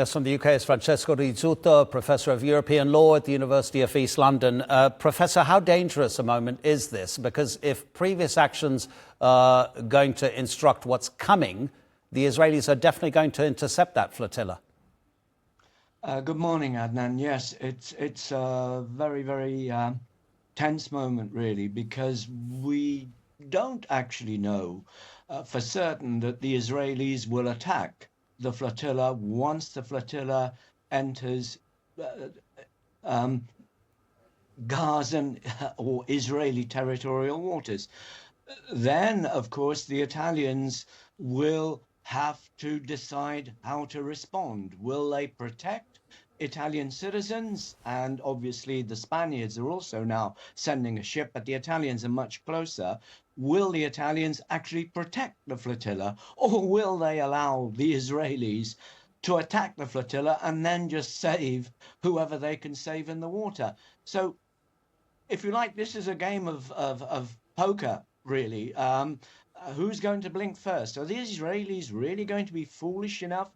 Yes, from the UK is Francesco Rizzuto, Professor of European Law at the University of East London. Professor, how dangerous a moment is this? Because if previous actions are going to instruct what's coming, the Israelis are definitely going to intercept that flotilla. Good morning, Adnan. Yes, it's a very, very tense moment, really, because we don't actually know for certain that the Israelis will attack the flotilla once the flotilla enters Gazan or Israeli territorial waters. Then, of course, the Italians will have to decide how to respond. Will they protect Italian citizens? And obviously the Spaniards are also now sending a ship, but the Italians are much closer. Will the Italians actually protect the flotilla, or will they allow the Israelis to attack the flotilla and then just save whoever they can save in the water? So, if you like, this is a game of poker, really. Who's going to blink first? Are the Israelis really going to be foolish enough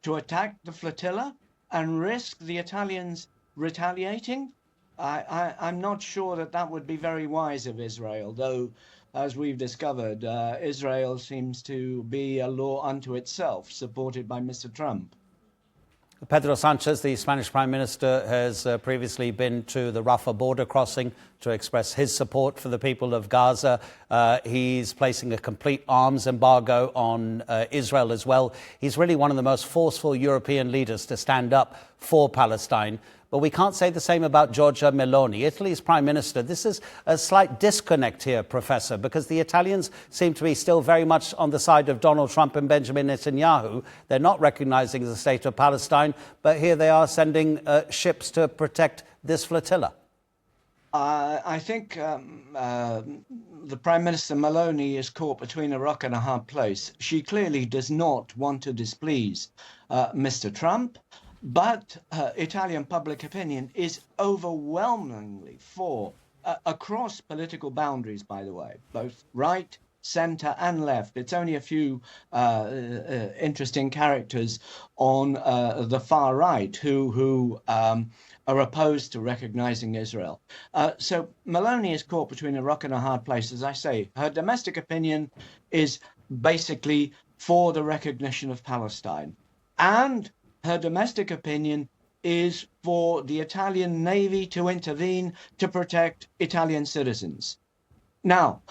to attack the flotilla and risk the Italians retaliating? I'm not sure that would be very wise of Israel, though, as we've discovered, Israel seems to be a law unto itself, supported by Mr. Trump. Pedro Sanchez, the Spanish Prime Minister, has previously been to the Rafah border crossing to express his support for the people of Gaza. He's placing a complete arms embargo on Israel as well. He's really one of the most forceful European leaders to stand up for Palestine. But we can't say the same about Giorgia Meloni, Italy's Prime Minister. This is a slight disconnect here, Professor, because the Italians seem to be still very much on the side of Donald Trump and Benjamin Netanyahu. They're not recognizing the state of Palestine, but here they are sending ships to protect this flotilla. I think the Prime Minister Meloni is caught between a rock and a hard place. She clearly does not want to displease Mr. Trump. But Italian public opinion is overwhelmingly for, across political boundaries, by the way, both right, centre and left. It's only a few interesting characters on the far right who are opposed to recognizing Israel. So Meloni is caught between a rock and a hard place, as I say. Her domestic opinion is basically for the recognition of Palestine. And her domestic opinion is for the Italian Navy to intervene to protect Italian citizens. Now,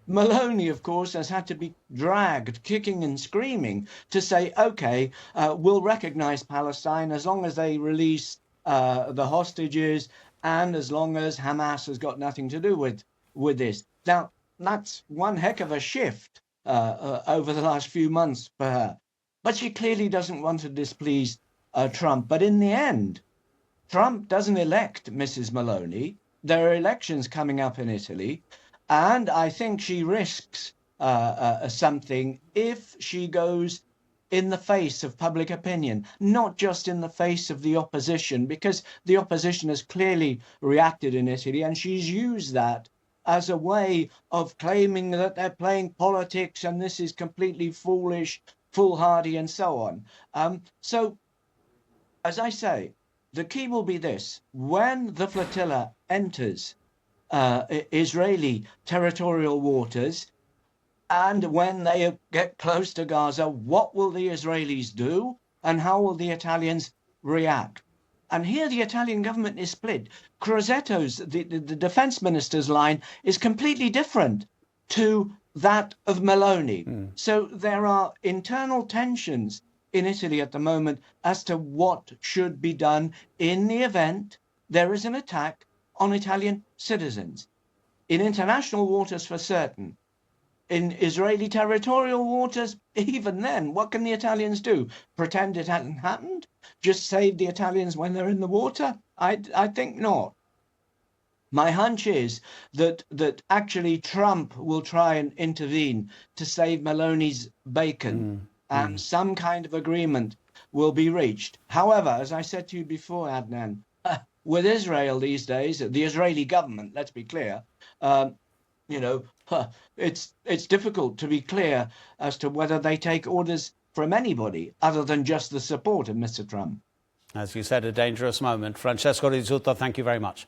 Meloni, of course, has had to be dragged kicking and screaming to say, OK, we'll recognize Palestine as long as they release the hostages and as long as Hamas has got nothing to do with this. Now, that's one heck of a shift over the last few months for her. But she clearly doesn't want to displease Trump. But in the end, Trump doesn't elect Mrs. Meloni. There are elections coming up in Italy. And I think she risks something if she goes in the face of public opinion, not just in the face of the opposition, because the opposition has clearly reacted in Italy, and she's used that as a way of claiming that they're playing politics and this is completely foolish, foolhardy, and so on. So, as I say, the key will be this. When the flotilla enters Israeli territorial waters, and when they get close to Gaza, what will the Israelis do? And how will the Italians react? And here the Italian government is split. Crosetto's, the defense minister's line, is completely different to that of Meloni. So there are internal tensions in Italy at the moment as to what should be done in the event there is an attack on Italian citizens. In international waters for certain. In Israeli territorial waters, even then, what can the Italians do? Pretend it hadn't happened? Just save the Italians when they're in the water? I think not. My hunch is that actually Trump will try and intervene to save Meloni's bacon, and some kind of agreement will be reached. However, as I said to you before, Adnan, with Israel these days, the Israeli government, let's be clear, it's difficult to be clear as to whether they take orders from anybody other than just the support of Mr. Trump. As you said, a dangerous moment. Francesco Rizzuto, thank you very much.